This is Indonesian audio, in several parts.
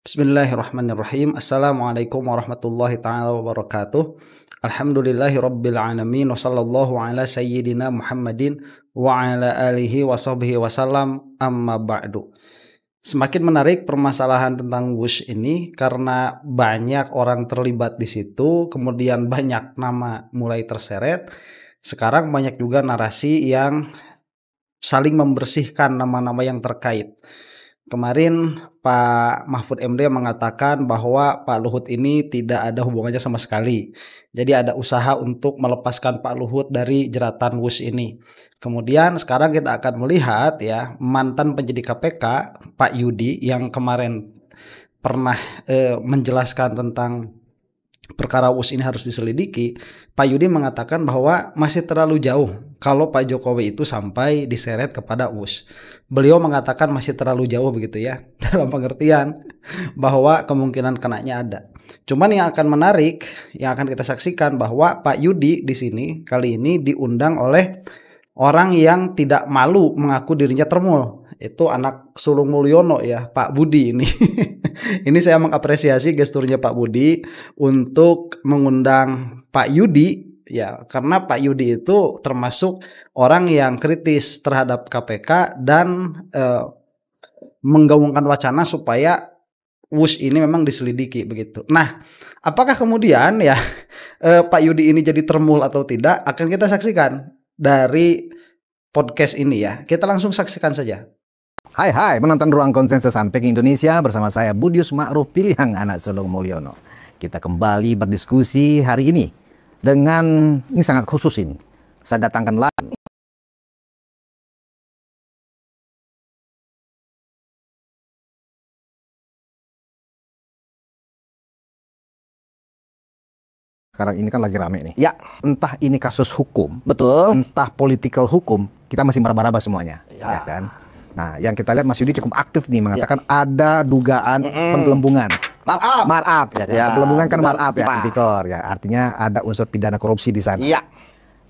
Bismillahirrahmanirrahim. Assalamualaikum warahmatullahi ta'ala wabarakatuh. Alhamdulillahi rabbil alamin. Wa sallallahu ala sayyidina Muhammadin wa ala alihi wa sahbihi wasallam, amma ba'du. Semakin menarik permasalahan tentang WUSH ini karena banyak orang terlibat di situ, kemudian banyak nama mulai terseret. Sekarang banyak juga narasi yang saling membersihkan nama-nama yang terkait. Kemarin Pak Mahfud MD mengatakan bahwa Pak Luhut ini tidak ada hubungannya sama sekali. Jadi ada usaha untuk melepaskan Pak Luhut dari jeratan WUSH ini. Kemudian sekarang kita akan melihat ya mantan penyidik KPK Pak Yudi yang kemarin pernah menjelaskan tentang perkara WUSH ini harus diselidiki. Pak Yudi mengatakan bahwa masih terlalu jauh kalau Pak Jokowi itu sampai diseret kepada WUSH. Beliau mengatakan masih terlalu jauh begitu ya, dalam pengertian bahwa kemungkinan kenanya ada. Cuman yang akan menarik, yang akan kita saksikan bahwa Pak Yudi di sini kali ini diundang oleh orang yang tidak malu mengaku dirinya termul. Itu anak sulung Mulyono ya, Pak Budi ini. Ini saya mengapresiasi gesturnya Pak Budi untuk mengundang Pak Yudi ya, karena Pak Yudi itu termasuk orang yang kritis terhadap KPK dan menggaungkan wacana supaya WUSH ini memang diselidiki begitu. Nah, apakah kemudian ya Pak Yudi ini jadi termul atau tidak akan kita saksikan dari podcast ini ya. Kita langsung saksikan saja. Hai penonton Ruang Konsensus Samping Indonesia, bersama saya Budius Ma'ruf Piliang anak sulung Mulyono. Kita kembali berdiskusi hari ini dengan ini sangat khusus ini. Saya datangkan lagi sekarang ini kan lagi rame nih. Ya, entah ini kasus hukum, betul, entah political hukum, kita masih meraba-raba semuanya, ya kan? Nah, yang kita lihat Mas Yudi cukup aktif nih mengatakan ada dugaan penggelembungan. Markup ya. Penggelembungan kan markup ya, tipikor ya. Artinya ada unsur pidana korupsi di sana. Iya.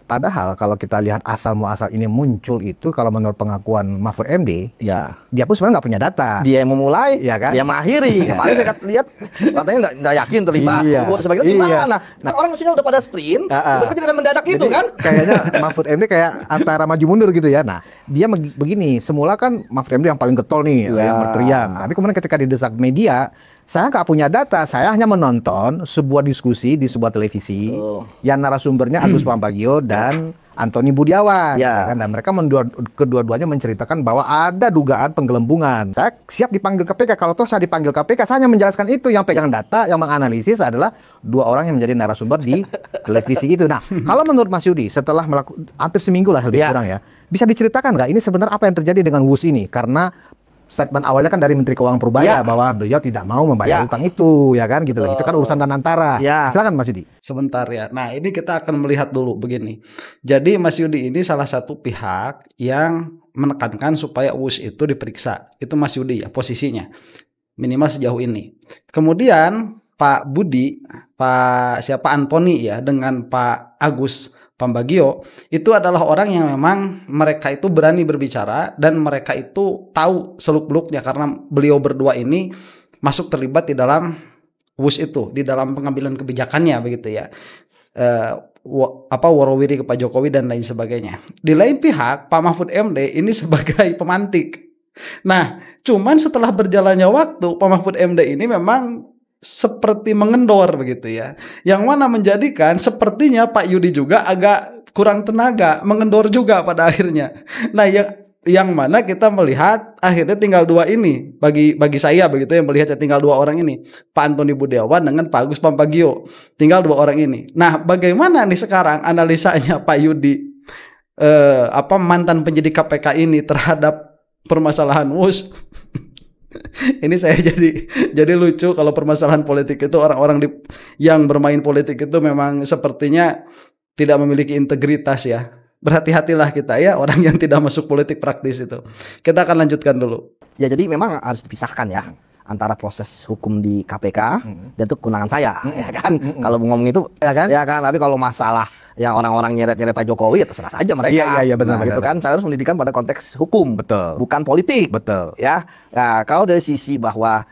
Padahal kalau kita lihat asal muasal ini muncul itu, kalau menurut pengakuan Mahfud MD, ya dia pun sebenarnya nggak punya data. Dia yang memulai, ya kan? Dia mengakhiri. Kemarin saya lihat katanya nggak yakin terlibat. Sebagian gimana? Nah, orang maksudnya udah pada sprint, tiba-tiba tidak mendadak itu kan? Kayaknya Mahfud MD kayak antara maju mundur gitu ya. Nah, dia begini. Semula kan Mahfud MD yang paling getol nih, yang berteriak. Tapi kemudian ketika didesak media, saya nggak punya data, saya hanya menonton sebuah diskusi di sebuah televisi yang narasumbernya Agus Pambagio dan Antoni Budiawan, kan? Dan mereka kedua-duanya menceritakan bahwa ada dugaan penggelembungan. Saya siap dipanggil KPK, kalau toh saya dipanggil KPK, saya hanya menjelaskan itu. Yang pegang data, yang menganalisis adalah dua orang yang menjadi narasumber di televisi itu. Nah, kalau menurut Mas Yudi, setelah hampir seminggu lah lebih kurang ya, bisa diceritakan nggak ini sebenarnya apa yang terjadi dengan WUSH ini? Karena statement awalnya kan dari Menteri Keuangan Purbaya bahwa beliau tidak mau membayar utang itu, ya kan gitu. Itu kan urusan dan antara. Silakan Mas Yudi. Sebentar ya. Nah, ini kita akan melihat dulu begini. Jadi Mas Yudi ini salah satu pihak yang menekankan supaya WUSH itu diperiksa. Itu Mas Yudi ya posisinya. Minimal sejauh ini. Kemudian Pak Budi, Pak Antoni ya dengan Pak Agus Pambagio itu adalah orang yang memang mereka itu berani berbicara dan mereka itu tahu seluk-beluknya karena beliau berdua ini masuk terlibat di dalam WUSH itu, di dalam pengambilan kebijakannya begitu ya. Warawiri ke Pak Jokowi dan lain sebagainya. Di lain pihak Pak Mahfud MD ini sebagai pemantik. Nah, cuman setelah berjalannya waktu Pak Mahfud MD ini memang seperti mengendor begitu ya, yang mana menjadikan sepertinya Pak Yudi juga agak kurang tenaga, mengendor juga pada akhirnya. Nah, yang mana kita melihat akhirnya tinggal dua ini bagi saya begitu, yang melihatnya tinggal dua orang ini, Pak Antoni Budiawan dengan Pak Agus Pambagio, tinggal dua orang ini. Nah, bagaimana nih sekarang analisanya Pak Yudi mantan penyidik KPK ini terhadap permasalahan WUSH? Ini saya jadi lucu kalau permasalahan politik itu orang-orang yang bermain politik itu memang sepertinya tidak memiliki integritas ya. Berhati-hatilah kita ya orang yang tidak masuk politik praktis itu. Kita akan lanjutkan dulu. Ya, jadi memang harus dipisahkan ya antara proses hukum di KPK dan itu kewenangan saya, ya kan? Kalau ngomong itu ya kan, tapi kalau masalah yang orang-orang nyeret-nyeret Pak Jokowi ya terserah saja mereka. Iya betul, gitu kan. Saya harus mendidikan pada konteks hukum, betul, bukan politik. Betul. Ya. Nah, kalau dari sisi bahwa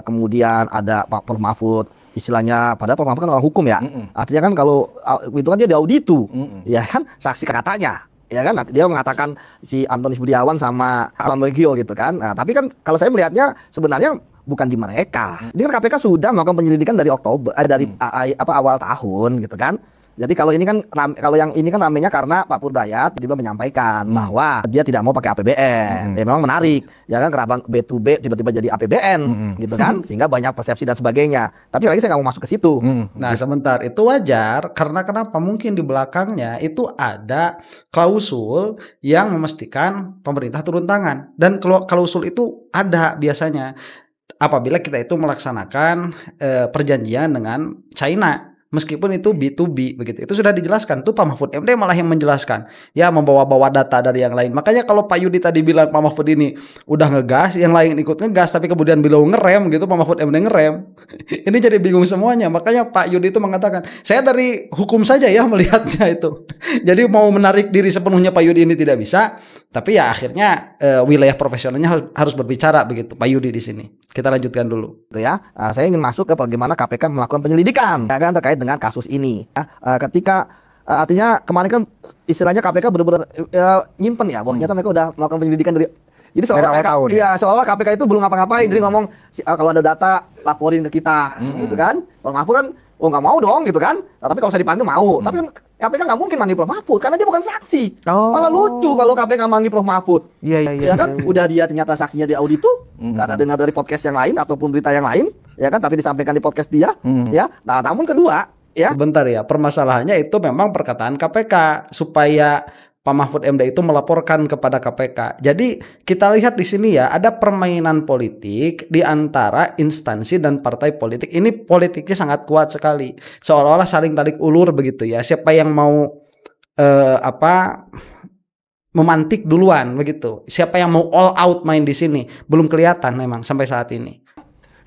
kemudian ada Pak Prof Mahfud, istilahnya padahal Prof Mahfud kan orang hukum ya. Artinya kan kalau itu kan dia diauditu, ya kan saksi katanya. Ya kan, dia mengatakan si Antonius Budiawan sama Bang Megio gitu kan. Nah, tapi kan kalau saya melihatnya sebenarnya bukan di mereka. Ini kan KPK sudah melakukan penyelidikan dari Oktober, dari awal tahun gitu kan. Jadi kalau ini kan kalau yang ini kan ramenya karena Pak Purdaya tiba-tiba menyampaikan bahwa dia tidak mau pakai APBN. Ya memang menarik. Ya kan kenapa B2B tiba-tiba jadi APBN gitu kan, sehingga banyak persepsi dan sebagainya. Tapi lagi saya nggak mau masuk ke situ. Nah, sebentar, itu wajar karena kenapa? Mungkin di belakangnya itu ada klausul yang memastikan pemerintah turun tangan, dan klausul itu ada biasanya apabila kita itu melaksanakan perjanjian dengan China. Meskipun itu B2B begitu, itu sudah dijelaskan tuh Pak Mahfud MD malah yang menjelaskan, ya membawa-bawa data dari yang lain. Makanya kalau Pak Yudi tadi bilang Pak Mahfud ini udah ngegas, yang lain ikut ngegas, tapi kemudian beliau ngerem gitu, Pak Mahfud MD ngerem. Ini jadi bingung semuanya. Makanya Pak Yudi itu mengatakan, saya dari hukum saja ya melihatnya itu. Jadi mau menarik diri sepenuhnya Pak Yudi ini tidak bisa, tapi ya akhirnya wilayah profesionalnya harus berbicara begitu Pak Yudi di sini. Kita lanjutkan dulu. Ya, saya ingin masuk ke bagaimana KPK melakukan penyelidikan, ya kan, terkait dengan kasus ini. Ketika artinya kemarin kan istilahnya KPK benar-benar nyimpen ya, bahwa ternyata mereka udah melakukan penyelidikan dari. Jadi seolah KPK itu belum ngapa-ngapain, jadi ngomong kalau ada data laporin ke kita, gitu kan. Kalau Mahfud kan, oh nggak mau dong, gitu kan. Nah, tapi kalau saya dipanggil mau. Tapi kan KPK nggak mungkin manggil Prof Mahfud karena dia bukan saksi. Malah lucu kalau KPK manggil Prof Mahfud. Iya. Ya kan, udah dia ternyata saksinya di audit tuh, karena dengar dari podcast yang lain ataupun berita yang lain, ya kan. Tapi disampaikan di podcast dia, ya. Nah, namun kedua, ya. Sebentar ya, permasalahannya itu memang perkataan KPK supaya Pak Mahfud MD itu melaporkan kepada KPK. Jadi kita lihat di sini ya, ada permainan politik di antara instansi dan partai politik. Ini politiknya sangat kuat sekali, seolah-olah saling tarik ulur begitu ya. Siapa yang mau memantik duluan begitu? Siapa yang mau all out main di sini? Belum kelihatan memang sampai saat ini.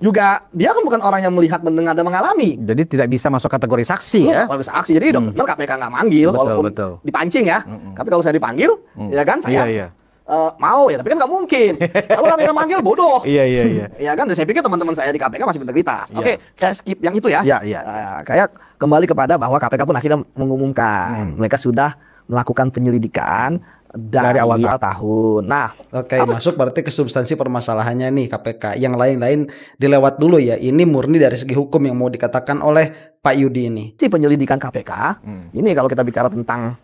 Juga dia kan bukan orang yang melihat, mendengar, dan mengalami. Jadi tidak bisa masuk kategori saksi ya. Kalau saksi, jadi benar KPK nggak manggil, walaupun dipancing ya. Tapi kalau saya dipanggil, ya kan saya mau ya. Tapi kan nggak mungkin. Kalau KPK manggil bodoh. Iya. Ya kan. Saya pikir teman-teman saya di KPK masih berintegritas. Oke, saya skip yang itu ya. Kayak kembali kepada bahwa KPK pun akhirnya mengumumkan mereka sudah melakukan penyelidikan dari awal tahun. Nah, masuk berarti ke substansi permasalahannya nih KPK. Yang lain-lain dilewat dulu ya. Ini murni dari segi hukum yang mau dikatakan oleh Pak Yudi ini. Si penyelidikan KPK, ini kalau kita bicara tentang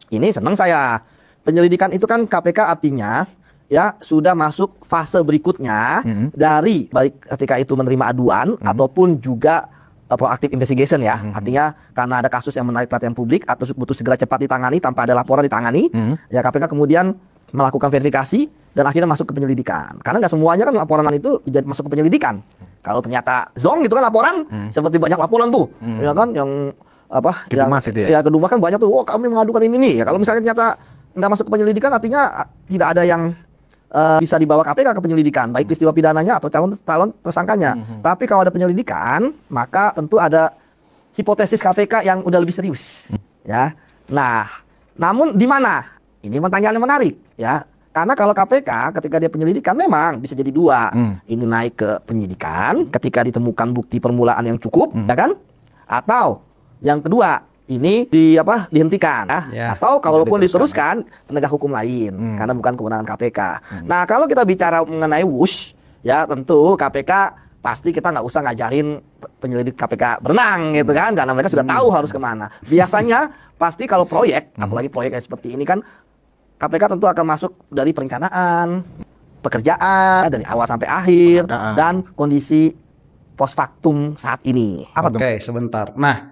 ini senang saya. Penyelidikan itu kan KPK artinya ya sudah masuk fase berikutnya dari baik ketika itu menerima aduan ataupun juga proactive investigation ya. Artinya karena ada kasus yang menarik perhatian publik atau butuh segera cepat ditangani tanpa ada laporan ditangani, ya KPK kemudian melakukan verifikasi dan akhirnya masuk ke penyelidikan. Karena nggak semuanya kan laporan itu jadi masuk ke penyelidikan. Kalau ternyata zong gitu kan laporan, seperti banyak laporan tuh, ya kan, yang Kedumas itu ya Kedumas kan banyak tuh, oh kami mengadukan ini. Ya kalau misalnya ternyata nggak masuk ke penyelidikan, artinya tidak ada yang bisa dibawa KPK ke penyelidikan, baik peristiwa pidananya atau calon tersangkanya. Tapi kalau ada penyelidikan, maka tentu ada hipotesis KPK yang udah lebih serius, ya. Nah, namun di mana? Ini pertanyaan yang menarik, ya. Karena kalau KPK ketika dia penyelidikan memang bisa jadi dua. Ini naik ke penyidikan ketika ditemukan bukti permulaan yang cukup, ya kan? Atau yang kedua, ini dihentikan atau kalaupun diteruskan penegak hukum lain karena bukan kewenangan KPK. Nah, kalau kita bicara mengenai WUSH, ya tentu KPK pasti kita nggak usah ngajarin penyelidik KPK berenang gitu kan, karena mereka sudah tahu harus kemana. Biasanya pasti kalau proyek, apalagi proyek yang seperti ini kan, KPK tentu akan masuk dari perencanaan, pekerjaan dari awal sampai akhir dan kondisi post factum saat ini. Oke, sebentar. Nah,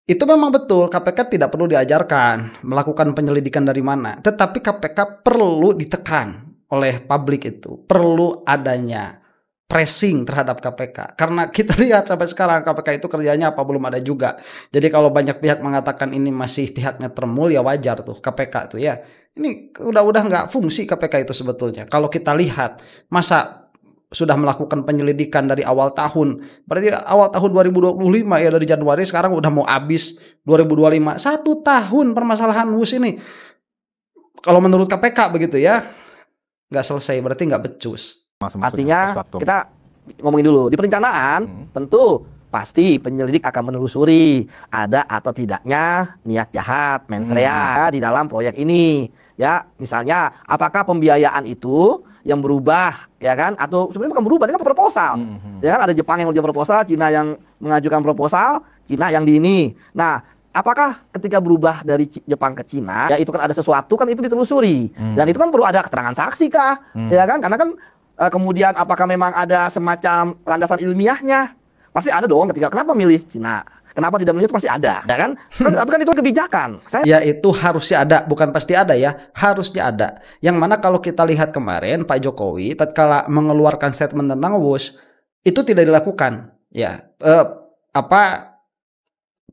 itu memang betul, KPK tidak perlu diajarkan melakukan penyelidikan dari mana. Tetapi KPK perlu ditekan oleh publik itu. Perlu adanya pressing terhadap KPK. Karena kita lihat sampai sekarang KPK itu kerjanya apa belum ada juga. Jadi kalau banyak pihak mengatakan ini masih pihaknya termul, ya wajar tuh KPK tuh ya. Ini udah nggak fungsi KPK itu sebetulnya. Kalau kita lihat, masa sudah melakukan penyelidikan dari awal tahun. Berarti awal tahun 2025 ya, dari Januari, sekarang udah mau habis 2025. 1 tahun permasalahan WUSH ini. Kalau menurut KPK begitu ya, nggak selesai, berarti nggak becus. Artinya kita ngomongin dulu di perencanaan, tentu pasti penyelidik akan menelusuri ada atau tidaknya niat jahat, mens rea di dalam proyek ini. Ya, misalnya apakah pembiayaan itu yang berubah, ya kan? Atau sebenarnya bukan berubah, ini kan proposal. Ya kan, ada Jepang yang mengajukan proposal, Cina yang mengajukan proposal, Cina yang di ini. Nah, apakah ketika berubah dari Jepang ke Cina, ya itu kan ada sesuatu, kan itu ditelusuri. Dan itu kan perlu ada keterangan saksi kah? Ya kan? Karena kan kemudian apakah memang ada semacam landasan ilmiahnya? Pasti ada dong ketika kenapa milih Cina? Kenapa tidak milih itu pasti ada, ya kan? Tapi kan itu kebijakan. Ya itu harusnya ada, bukan pasti ada ya, harusnya ada. Yang mana kalau kita lihat kemarin Pak Jokowi tatkala mengeluarkan statement tentang WUS itu tidak dilakukan, ya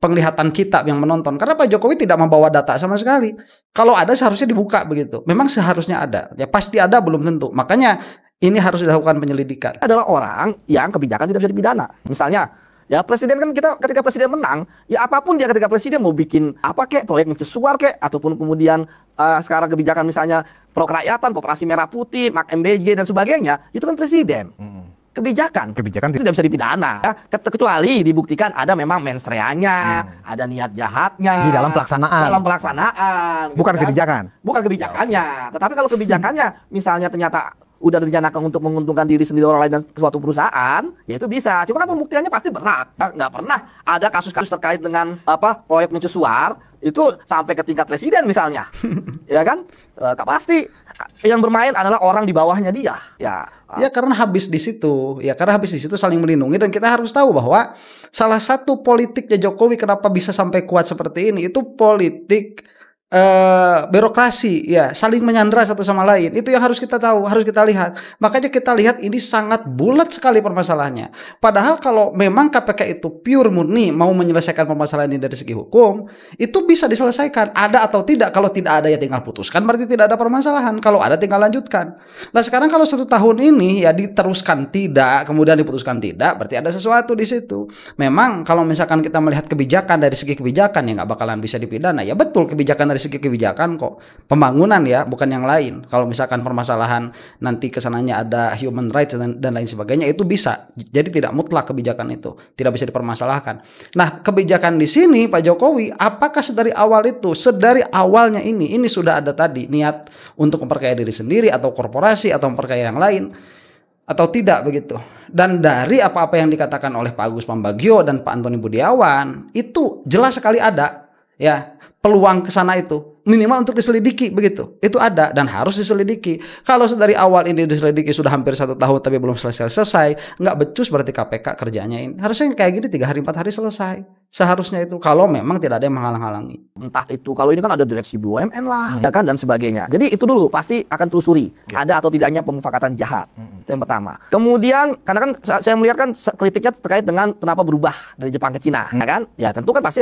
penglihatan kita yang menonton, karena Pak Jokowi tidak membawa data sama sekali. Kalau ada seharusnya dibuka begitu. Memang seharusnya ada, ya pasti ada belum tentu. Makanya ini harus dilakukan penyelidikan. Adalah orang yang kebijakan tidak bisa dipidana. Misalnya, ya presiden kan kita ketika presiden menang, ya apapun dia ketika presiden mau bikin apa kek, proyek mercusuar kek, ataupun kemudian sekarang kebijakan misalnya pro kerakyatan, Koperasi Merah Putih, Mak MBG dan sebagainya, itu kan presiden. Kebijakan tidak bisa dipidana, ya, kecuali dibuktikan ada memang mens reanya, ada niat jahatnya di dalam pelaksanaan. Bukan kebijakannya. Tetapi kalau kebijakannya misalnya ternyata udah direncanakan untuk menguntungkan diri sendiri, orang lain dan suatu perusahaan, ya itu bisa. Cuma kan pembuktiannya pasti berat. Nggak pernah ada kasus-kasus terkait dengan proyek mercusuar itu sampai ke tingkat presiden misalnya. Ya kan? Pasti yang bermain adalah orang di bawahnya dia. Ya karena habis di situ, saling melindungi. Dan kita harus tahu bahwa salah satu politiknya Jokowi kenapa bisa sampai kuat seperti ini, itu politik birokrasi, ya saling menyandra satu sama lain. Itu yang harus kita tahu, harus kita lihat. Makanya kita lihat ini sangat bulat sekali permasalahannya. Padahal kalau memang KPK itu pure murni mau menyelesaikan permasalahan ini dari segi hukum, itu bisa diselesaikan. Ada atau tidak, kalau tidak ada ya tinggal putuskan, berarti tidak ada permasalahan. Kalau ada tinggal lanjutkan. Nah sekarang kalau 1 tahun ini ya diteruskan tidak, kemudian diputuskan tidak, berarti ada sesuatu di situ. Memang kalau misalkan kita melihat kebijakan dari segi kebijakan ya nggak bakalan bisa dipidana. Ya betul, kebijakan dari segi kebijakan kok, pembangunan ya, bukan yang lain. Kalau misalkan permasalahan nanti kesananya ada human rights dan lain sebagainya, itu bisa. Jadi tidak mutlak kebijakan itu, tidak bisa dipermasalahkan. Nah kebijakan di sini Pak Jokowi, apakah sedari awalnya ini sudah ada tadi niat untuk memperkaya diri sendiri atau korporasi atau memperkaya yang lain atau tidak begitu? Dan dari apa-apa yang dikatakan oleh Pak Agus Pambagio dan Pak Antoni Budiawan itu jelas sekali ada ya peluang ke sana, itu minimal untuk diselidiki begitu. Itu ada dan harus diselidiki. Kalau dari awal ini diselidiki sudah hampir 1 tahun tapi belum selesai, nggak becus berarti KPK kerjanya ini. Harusnya kayak gini 3 hari 4 hari selesai. Seharusnya itu kalau memang tidak ada yang menghalang-halangi. Entah itu kalau ini kan ada direksi BUMN lah, ya kan, dan sebagainya. Jadi itu dulu pasti akan telusuri ada atau tidaknya pemufakatan jahat. Itu yang pertama. Kemudian karena kan saya melihat kan kritiknya terkait dengan kenapa berubah dari Jepang ke Cina, ya kan? Ya tentu kan pasti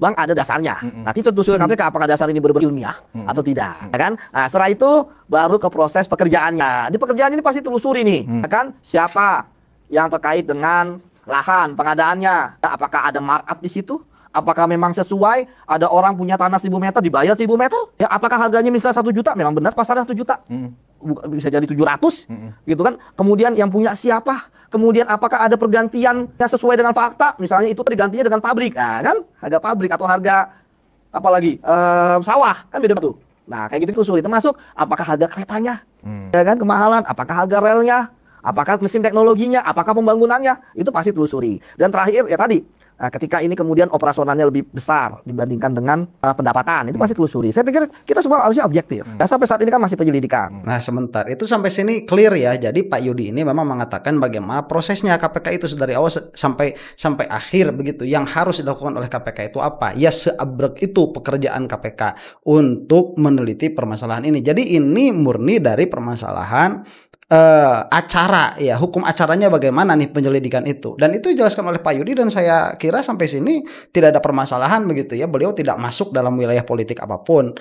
Bang ada dasarnya. Nanti telusuri KPK apakah dasar ini benar-benar ilmiah atau tidak, ya kan? Nah, setelah itu baru ke proses pekerjaannya. Di pekerjaan ini pasti telusuri nih, ya kan? Siapa yang terkait dengan lahan pengadaannya, apakah ada markup di situ? Apakah memang sesuai? Ada orang punya tanah 1000 meter dibayar 1000 meter? Ya, apakah harganya misalnya 1 juta? Memang benar pasarnya 1 juta? Bisa jadi 700, gitu kan? Kemudian yang punya siapa? Kemudian apakah ada pergantian yang sesuai dengan fakta? Misalnya itu tergantinya dengan pabrik, nah, kan? Harga pabrik atau harga apalagi sawah, kan beda tuh. Nah kayak gitu sulit. Termasuk apakah harga keretanya, ya kan, kemahalan? Apakah harga relnya? Apakah mesin teknologinya? Apakah pembangunannya? Itu pasti telusuri. Dan terakhir ya tadi, ketika ini kemudian operasionalnya lebih besar dibandingkan dengan pendapatan, itu pasti telusuri. Saya pikir kita semua harusnya objektif. Dan sampai saat ini kan masih penyelidikan. Nah sebentar, itu sampai sini clear ya. Jadi Pak Yudi ini memang mengatakan bagaimana prosesnya KPK itu dari awal sampai akhir begitu. Yang harus dilakukan oleh KPK itu apa? Ya seabrek itu pekerjaan KPK untuk meneliti permasalahan ini. Jadi ini murni dari permasalahan acara ya, hukum acaranya bagaimana nih penyelidikan itu, dan itu dijelaskan oleh Pak Yudi dan saya kira sampai sini tidak ada permasalahan begitu ya. Beliau tidak masuk dalam wilayah politik apapun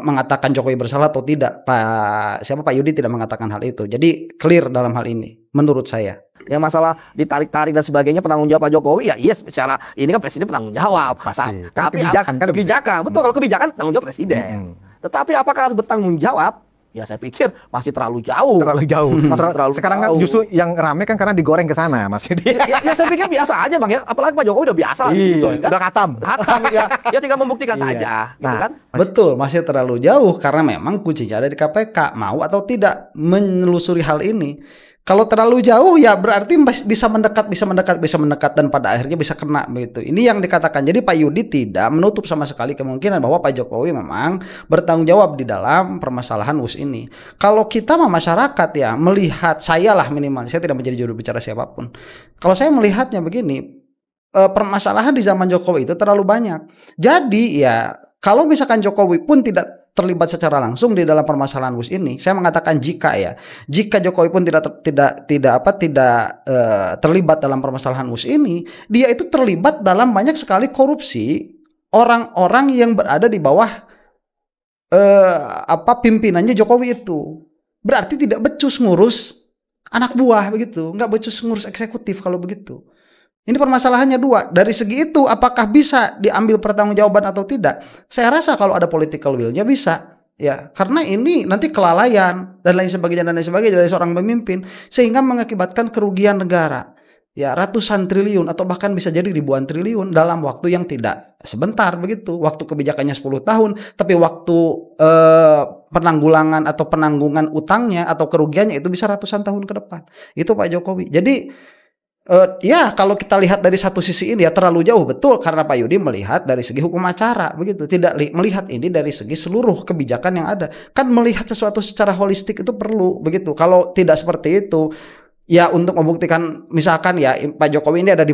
mengatakan Jokowi bersalah atau tidak. Pak Yudi tidak mengatakan hal itu, jadi clear dalam hal ini menurut saya. Ya masalah ditarik-tarik dan sebagainya penanggung jawab Pak Jokowi ya yes, secara ini kan presiden penanggung jawab pasti. Tapi kebijakan betul, kalau kebijakan tanggung jawab presiden. Tetapi apakah harus bertanggung jawab Ya saya pikir masih terlalu jauh. Terlalu jauh. Terlalu Sekarang kan jauh. justru yang rame kan karena digoreng ke sana, Mas Yudi. Ya saya pikir biasa aja Bang ya. Apalagi Pak Jokowi udah biasa gitu Iya, kan. udah khatam. Hatam ya. Ya tinggal membuktikan Iya. saja gitu Nah, kan. Betul, masih terlalu jauh karena memang kuncinya ada di KPK, mau atau tidak menelusuri hal ini. Kalau terlalu jauh ya berarti bisa mendekat dan pada akhirnya bisa kena begitu. Ini yang dikatakan. Jadi Pak Yudi tidak menutup sama sekali kemungkinan bahwa Pak Jokowi memang bertanggung jawab di dalam permasalahan WUS ini. Kalau kita masyarakat ya melihat, saya lah minimal, saya tidak menjadi juru bicara siapapun. Kalau saya melihatnya begini, permasalahan di zaman Jokowi itu terlalu banyak. Jadi ya kalau misalkan Jokowi pun tidak terlibat secara langsung di dalam permasalahan WUS ini, saya mengatakan jika Jokowi pun tidak terlibat dalam permasalahan WUS ini, dia itu terlibat dalam banyak sekali korupsi orang-orang yang berada di bawah pimpinannya Jokowi itu. Berarti tidak becus ngurus anak buah begitu, nggak becus ngurus eksekutif kalau begitu. Ini permasalahannya dua. Dari segi itu, apakah bisa diambil pertanggungjawaban atau tidak? Saya rasa kalau ada political will-nya bisa, ya. Karena ini nanti kelalaian dan lain sebagainya dari seorang pemimpin sehingga mengakibatkan kerugian negara. Ya, ratusan triliun atau bahkan bisa jadi ribuan triliun dalam waktu yang tidak sebentar begitu. Waktu kebijakannya 10 tahun, tapi waktu penanggulangan atau penanggungan utangnya atau kerugiannya itu bisa ratusan tahun ke depan. Itu Pak Jokowi. Jadi ya kalau kita lihat dari satu sisi ini ya terlalu jauh, betul, karena Pak Yudi melihat dari segi hukum acara begitu, tidak melihat ini dari segi seluruh kebijakan yang ada. Kan melihat sesuatu secara holistik itu perlu begitu. Kalau tidak seperti itu ya, untuk membuktikan misalkan ya Pak Jokowi ini ada di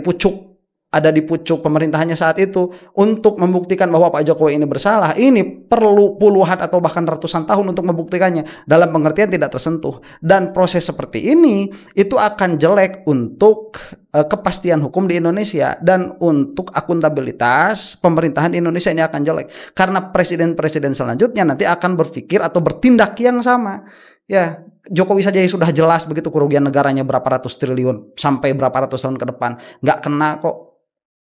pucuk pemerintahannya saat itu, untuk membuktikan bahwa Pak Jokowi ini bersalah, ini perlu puluhan atau bahkan ratusan tahun untuk membuktikannya, dalam pengertian tidak tersentuh. Dan proses seperti ini itu akan jelek untuk kepastian hukum di Indonesia, dan untuk akuntabilitas pemerintahan di Indonesia ini akan jelek, karena presiden-presiden selanjutnya nanti akan berpikir atau bertindak yang sama. Ya, Jokowi saja yang sudah jelas begitu kerugian negaranya berapa ratus triliun sampai berapa ratus tahun ke depan, nggak kena kok.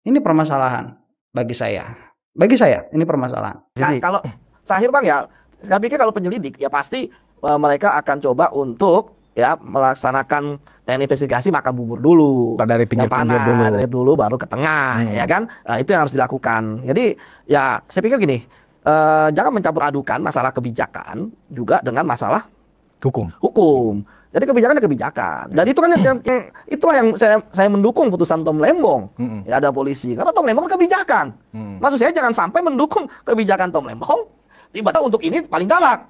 Ini permasalahan bagi saya. Bagi saya ini permasalahan. Nah, kalau terakhir Bang ya, saya pikir kalau penyelidik ya pasti mereka akan coba untuk ya melaksanakan teknik investigasi makan bubur dulu. Dari pinggir-pinggir dulu baru ke tengah, ya kan? Nah, itu yang harus dilakukan. Jadi ya saya pikir gini, jangan mencampur adukan masalah kebijakan juga dengan masalah hukum. Jadi kebijakan ada kebijakan, dan itu kan itulah yang saya mendukung putusan Tom Lembong. Ya ada polisi, karena Tom Lembong kebijakan. Maksud saya jangan sampai mendukung kebijakan Tom Lembong tiba-tiba untuk ini paling galak.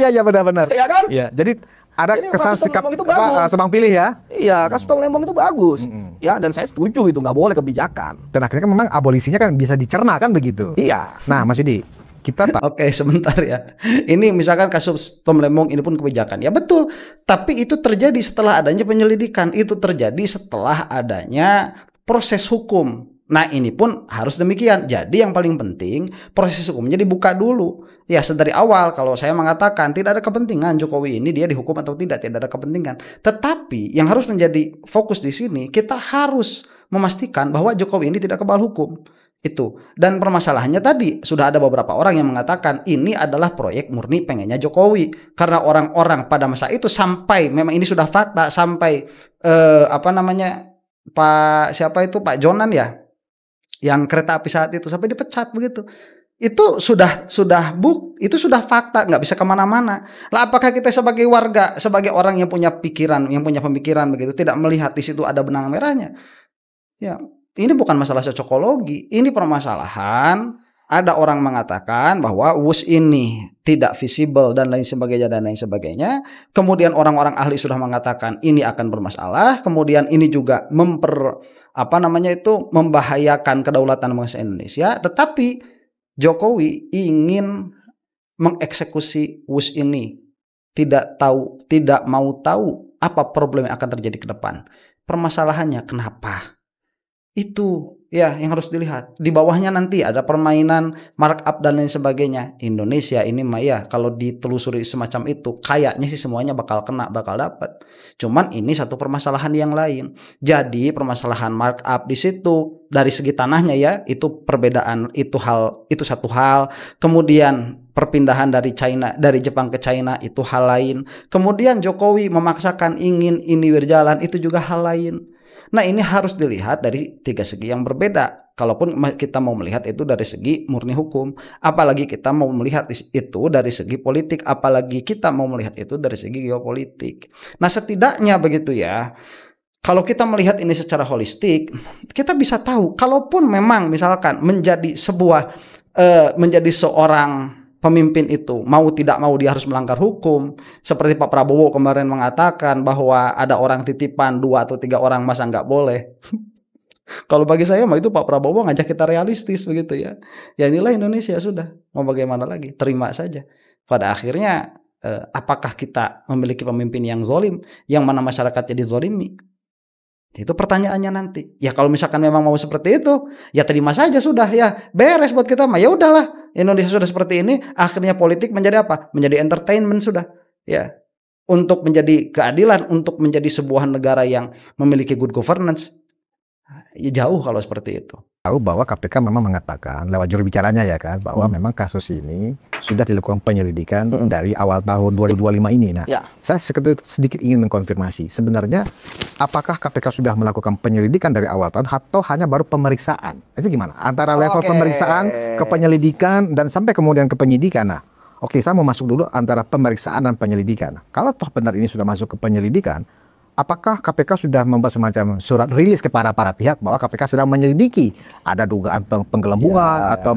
Iya benar-benar. Iya kan? Iya, jadi ada kesan sikap itu bagus. sebang pilih ya. Iya, kasus Tom Lembong itu bagus. Ya, dan saya setuju itu nggak boleh kebijakan. Dan akhirnya kan memang abolisinya kan bisa dicerna kan begitu. Iya. Nah, Mas Yudi, kita Oke, sebentar ya. Ini misalkan kasus Tom Lembong ini pun kebijakan. Ya betul, tapi itu terjadi setelah adanya penyelidikan. Itu terjadi setelah adanya proses hukum. Nah, ini pun harus demikian. Jadi yang paling penting proses hukumnya dibuka dulu. Ya, sedari awal kalau saya mengatakan tidak ada kepentingan Jokowi ini dia dihukum atau tidak ada kepentingan. Tetapi yang harus menjadi fokus di sini, kita harus memastikan bahwa Jokowi ini tidak kebal hukum. Itu. Dan permasalahannya tadi sudah ada beberapa orang yang mengatakan ini adalah proyek murni pengennya Jokowi, karena orang-orang pada masa itu sampai memang ini sudah fakta, sampai Pak Jonan ya, yang kereta api saat itu sampai dipecat begitu. Itu sudah fakta, nggak bisa kemana-mana. Lah apakah kita sebagai warga, sebagai orang yang punya pikiran, yang punya pemikiran begitu, tidak melihat di situ ada benang merahnya? Ya. Ini bukan masalah cocokologi, ini permasalahan. Ada orang mengatakan bahwa WUS ini tidak visible dan lain sebagainya. Kemudian orang-orang ahli sudah mengatakan ini akan bermasalah. Kemudian ini juga membahayakan kedaulatan bangsa Indonesia. Tetapi Jokowi ingin mengeksekusi WUS ini, tidak mau tahu apa problem yang akan terjadi ke depan. Permasalahannya kenapa? Itu ya yang harus dilihat. Di bawahnya nanti ada permainan markup dan lain sebagainya. Indonesia ini ya kalau ditelusuri semacam itu kayaknya sih semuanya bakal kena, bakal dapat. Cuman ini satu permasalahan yang lain. Jadi permasalahan markup di situ dari segi tanahnya ya itu perbedaan, itu satu hal. Kemudian perpindahan dari Jepang ke China itu hal lain. Kemudian Jokowi memaksakan ingin ini berjalan, itu juga hal lain. Nah, ini harus dilihat dari 3 segi yang berbeda. Kalaupun kita mau melihat itu dari segi murni hukum, apalagi kita mau melihat itu dari segi politik, apalagi kita mau melihat itu dari segi geopolitik. Nah, setidaknya begitu ya. Kalau kita melihat ini secara holistik, kita bisa tahu kalaupun memang misalkan menjadi seorang pemimpin itu mau tidak mau dia harus melanggar hukum, seperti Pak Prabowo kemarin mengatakan bahwa ada orang titipan 2 atau 3 orang, masa nggak boleh. Kalau bagi saya mah itu Pak Prabowo ngajak kita realistis begitu ya. Ya inilah Indonesia, sudah, mau bagaimana lagi, terima saja. Pada akhirnya apakah kita memiliki pemimpin yang zolim, yang mana masyarakat jadi zolimi? Itu pertanyaannya nanti. Ya kalau misalkan memang mau seperti itu, ya terima saja, sudah ya, beres buat kita mah. Ya udahlah, Indonesia sudah seperti ini, akhirnya politik menjadi apa? Menjadi entertainment sudah. Ya. Untuk menjadi keadilan, untuk menjadi sebuah negara yang memiliki good governance. Ya jauh kalau seperti itu. Tahu bahwa KPK memang mengatakan lewat juru bicaranya ya kan, bahwa memang kasus ini sudah dilakukan penyelidikan dari awal tahun 2025 ini. Nah, saya sedikit ingin mengkonfirmasi, sebenarnya apakah KPK sudah melakukan penyelidikan dari awal tahun atau hanya baru pemeriksaan? Itu gimana? Antara level pemeriksaan ke penyelidikan dan sampai kemudian ke penyidikan. Nah, oke, saya mau masuk dulu antara pemeriksaan dan penyelidikan. Kalau toh benar ini sudah masuk ke penyelidikan, apakah KPK sudah membuat semacam surat rilis kepada para pihak bahwa KPK sedang menyelidiki ada dugaan penggelembungan atau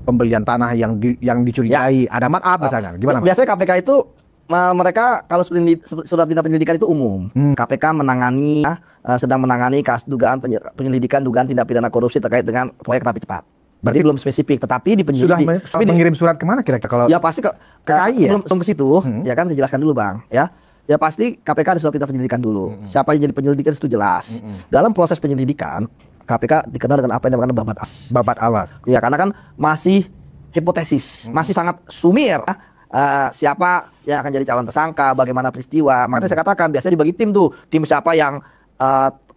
pembelian tanah yang dicurigai, ada markup misalnya? Gimana? Biasanya KPK itu mereka kalau surat perintah penyelidikan itu umum. KPK sedang menangani kasus dugaan penyelidikan dugaan tindak pidana korupsi terkait dengan proyek Rapi Cepat. Berarti belum spesifik, tetapi di penyelidik sudah mengirim surat kemana kira-kira kalau? Ya pasti ke KAI ya. Sebelum ke situ, ya kan saya jelaskan dulu Bang, ya. Ya pasti KPK ada surat perintah penyelidikan dulu. Siapa yang jadi penyelidikan itu jelas. Dalam proses penyelidikan, KPK dikenal dengan apa yang dinamakan babat awas. Ya, karena kan masih hipotesis, masih sangat sumir. Siapa yang akan jadi calon tersangka, bagaimana peristiwa. Makanya saya katakan biasanya dibagi tim tuh. Tim siapa yang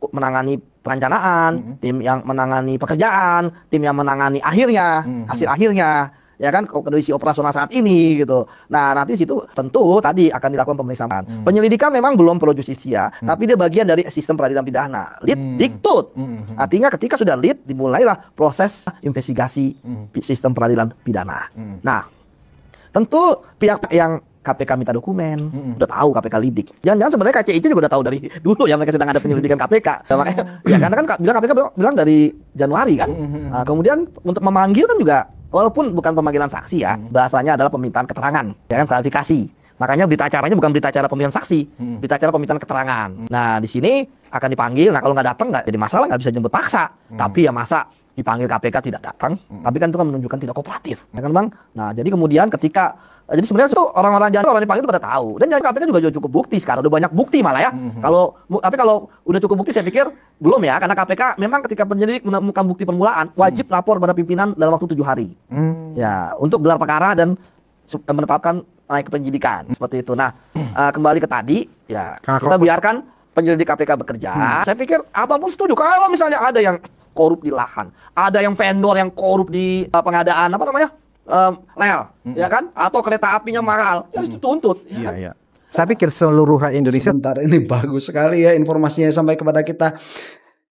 menangani perencanaan, tim yang menangani pekerjaan, tim yang menangani akhirnya, hasil akhirnya. Ya kan, kondisi operasional saat ini gitu. Nah, nanti situ tentu tadi akan dilakukan pemeriksaan. Penyelidikan memang belum pro justisia, tapi dia bagian dari sistem peradilan pidana. Lead dictut. Artinya ketika sudah lead, dimulailah proses investigasi sistem peradilan pidana. Nah, tentu pihak yang KPK minta dokumen, udah tahu KPK lidik. Jangan-jangan sebenarnya KCIC juga udah tahu dari dulu ya mereka sedang ada penyelidikan KPK. Ya karena kan KPK bilang dari Januari kan. Kemudian untuk memanggil kan juga, walaupun bukan pemanggilan saksi ya, bahasanya adalah permintaan keterangan, ya kan, klarifikasi. Makanya berita acaranya bukan berita acara pemilihan saksi, berita acara permintaan keterangan. Nah di sini akan dipanggil. Nah kalau nggak datang nggak jadi masalah, nggak bisa jemput paksa. Tapi ya masa dipanggil KPK tidak datang? Tapi kan itu kan menunjukkan tidak kooperatif, ya kan Bang? Nah jadi kemudian jadi sebenarnya itu orang dipanggil itu pada tahu, dan KPK juga cukup bukti sekarang, udah banyak bukti malah ya. Tapi kalau udah cukup bukti saya pikir belum ya, karena KPK memang ketika penyelidik menemukan bukti permulaan wajib lapor pada pimpinan dalam waktu 7 hari. Ya, untuk gelar perkara dan menetapkan naik ke penyidikan seperti itu. Nah, kembali ke tadi ya, kita biarkan penyelidik KPK bekerja. Saya pikir abang pun setuju kalau misalnya ada yang korup di lahan, ada yang vendor yang korup di pengadaan rel, ya kan, atau kereta apinya mahal, ya harus dituntut. Ya kan? Saya pikir seluruh rakyat Indonesia. Sebentar, ini bagus sekali ya informasinya sampai kepada kita.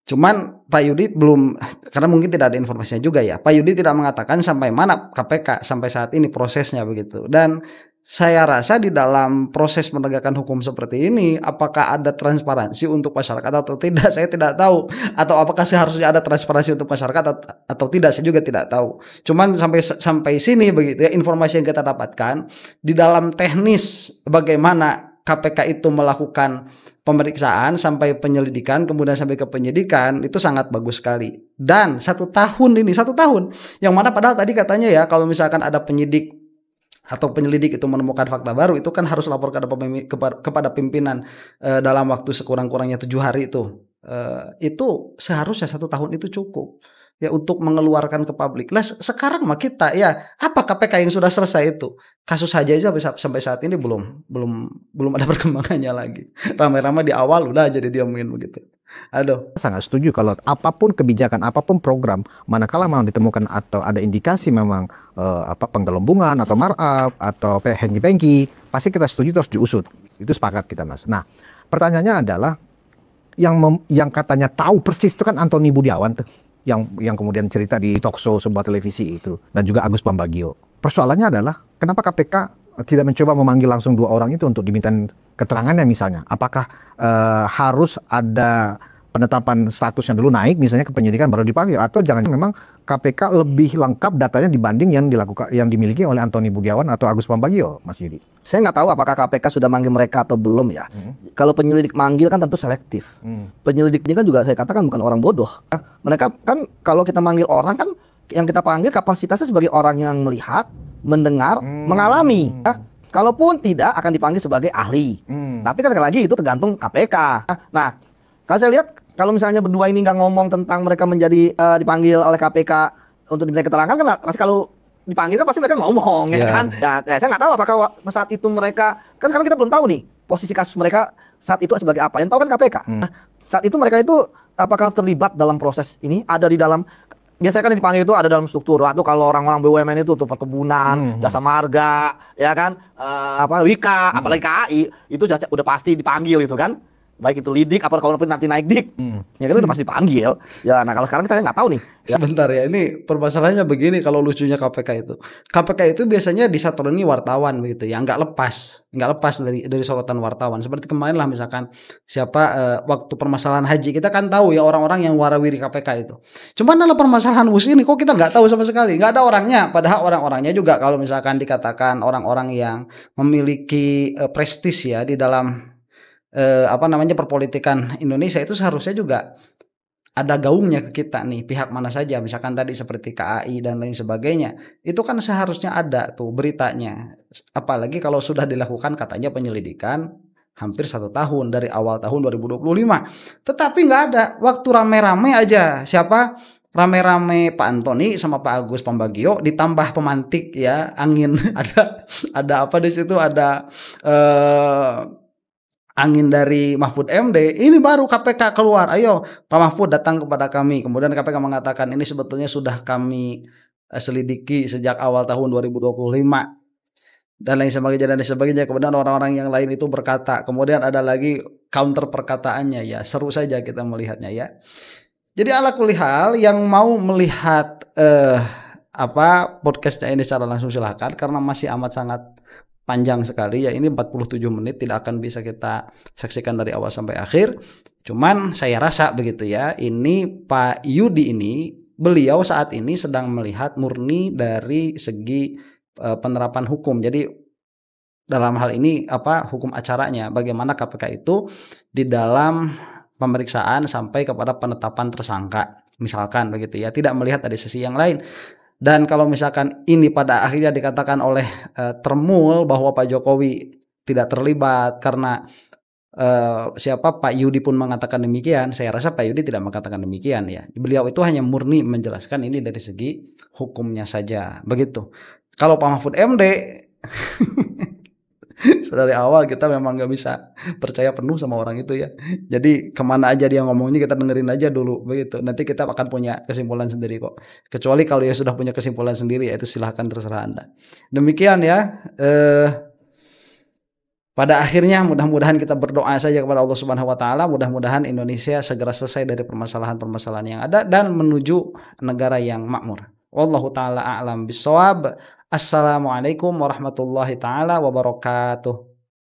Cuman Pak Yudi belum, karena mungkin tidak ada informasinya juga ya. Pak Yudi tidak mengatakan sampai mana KPK sampai saat ini prosesnya begitu. Dan saya rasa di dalam proses penegakan hukum seperti ini, apakah ada transparansi untuk masyarakat atau tidak, saya tidak tahu. Atau apakah seharusnya ada transparansi untuk masyarakat atau tidak, saya juga tidak tahu. Cuman sampai sini begitu ya, informasi yang kita dapatkan di dalam teknis bagaimana KPK itu melakukan pemeriksaan sampai penyelidikan, kemudian sampai ke penyidikan, itu sangat bagus sekali. Dan 1 tahun, yang mana padahal tadi katanya ya, kalau misalkan ada penyidik atau penyelidik itu menemukan fakta baru, itu kan harus lapor kepada pimpinan dalam waktu sekurang-kurangnya 7 hari itu. Itu seharusnya 1 tahun itu cukup ya untuk mengeluarkan ke publik. Lah sekarang mah kita ya, apa KPK yang sudah selesai itu? Kasus saja sampai saat ini belum ada perkembangannya lagi. Ramai-ramai di awal udah jadi diomongin begitu. Aduh. Sangat setuju kalau apapun kebijakan, apapun program, manakala memang ditemukan atau ada indikasi memang penggelembungan atau markup atau hengki-pengki, pasti kita setuju terus diusut. Itu sepakat kita, Mas. Nah, pertanyaannya adalah yang katanya tahu persis itu kan Antoni Budiawan tuh, yang kemudian cerita di talkshow sebuah televisi itu, dan juga Agus Pambagio. Persoalannya adalah kenapa KPK tidak mencoba memanggil langsung dua orang itu untuk diminta keterangannya misalnya? Apakah harus ada penetapan statusnya dulu naik misalnya ke penyidikan baru dipanggil, atau jangan memang KPK lebih lengkap datanya dibanding yang dimiliki oleh Antoni Budiawan atau Agus Pambagio, Mas Yudi? Saya nggak tahu apakah KPK sudah manggil mereka atau belum ya. Kalau penyelidik manggil kan tentu selektif. Penyelidik ini kan juga saya katakan bukan orang bodoh. Mereka kan kalau kita manggil orang kan yang kita panggil kapasitasnya sebagai orang yang melihat, mendengar, mengalami. Kalaupun tidak akan dipanggil sebagai ahli. Tapi kan sekali lagi itu tergantung KPK. Nah, kalau saya lihat kalau misalnya berdua ini nggak ngomong tentang mereka menjadi dipanggil oleh KPK untuk diminta keterangan kan pasti kalau dipanggil kan pasti mereka ngomong ya kan. Ya, saya nggak tahu apakah saat itu mereka kan sekarang kita belum tahu nih posisi kasus mereka saat itu sebagai apa. Yang tahu kan KPK. Nah, saat itu mereka itu apakah terlibat dalam proses ini, ada di dalam. Biasanya kan dipanggil itu ada dalam struktur. Atau kalau orang-orang BUMN itu tuh perkebunan, jasa marga, ya kan, Wika, apalagi KAI itu udah pasti dipanggil itu kan. Baik itu lidik, apa kalau nanti naik dik, ya kan udah pasti dipanggil. Ya, nah kalau sekarang kita nggak tahu nih. Ya. Sebentar ya, ini permasalahannya begini kalau lucunya KPK itu. KPK itu biasanya disatroni wartawan begitu ya, nggak lepas dari sorotan wartawan. Seperti kemarin lah misalkan waktu permasalahan haji kita kan tahu ya orang-orang yang warawiri KPK itu. Cuman dalam permasalahan WUS ini kok kita nggak tahu sama sekali, nggak ada orangnya. Padahal orang-orangnya juga kalau misalkan dikatakan orang-orang yang memiliki prestis ya di dalam perpolitikan Indonesia itu seharusnya juga ada gaungnya ke kita nih, pihak mana saja, misalkan tadi seperti KAI dan lain sebagainya, itu kan seharusnya ada tuh beritanya. Apalagi kalau sudah dilakukan katanya penyelidikan hampir 1 tahun dari awal tahun 2025, tetapi nggak ada. Waktu rame-rame aja rame-rame Pak Antoni sama Pak Agus Pambagio ditambah pemantik ya angin ada apa di situ, ada angin dari Mahfud MD, ini baru KPK keluar, ayo Pak Mahfud datang kepada kami. Kemudian KPK mengatakan ini sebetulnya sudah kami selidiki sejak awal tahun 2025 dan lain sebagainya. Kemudian orang-orang yang lain itu berkata, kemudian ada lagi counter perkataannya ya, seru saja kita melihatnya ya. Jadi ala kulli hal yang mau melihat podcastnya ini secara langsung silahkan, karena masih amat sangat panjang sekali ya, ini 47 menit tidak akan bisa kita saksikan dari awal sampai akhir. Cuman saya rasa begitu ya, ini Pak Yudi ini beliau saat ini sedang melihat murni dari segi penerapan hukum. Jadi dalam hal ini hukum acaranya, bagaimana KPK itu di dalam pemeriksaan sampai kepada penetapan tersangka misalkan begitu ya, tidak melihat dari sisi yang lain. Dan kalau misalkan ini pada akhirnya dikatakan oleh Termul bahwa Pak Jokowi tidak terlibat karena Pak Yudi pun mengatakan demikian, saya rasa Pak Yudi tidak mengatakan demikian ya. Beliau itu hanya murni menjelaskan ini dari segi hukumnya saja begitu. Kalau Pak Mahfud MD dari awal kita memang nggak bisa percaya penuh sama orang itu ya. Jadi kemana aja dia ngomongnya kita dengerin aja dulu begitu. Nanti kita akan punya kesimpulan sendiri kok. Kecuali kalau ya sudah punya kesimpulan sendiri ya itu silahkan, terserah Anda. Demikian ya. Pada akhirnya mudah-mudahan kita berdoa saja kepada Allah Subhanahu Wa Taala. Mudah-mudahan Indonesia segera selesai dari permasalahan-permasalahan yang ada dan menuju negara yang makmur. Wallahu taala a'lam bishawab. Assalamualaikum warahmatullahi taala wabarakatuh.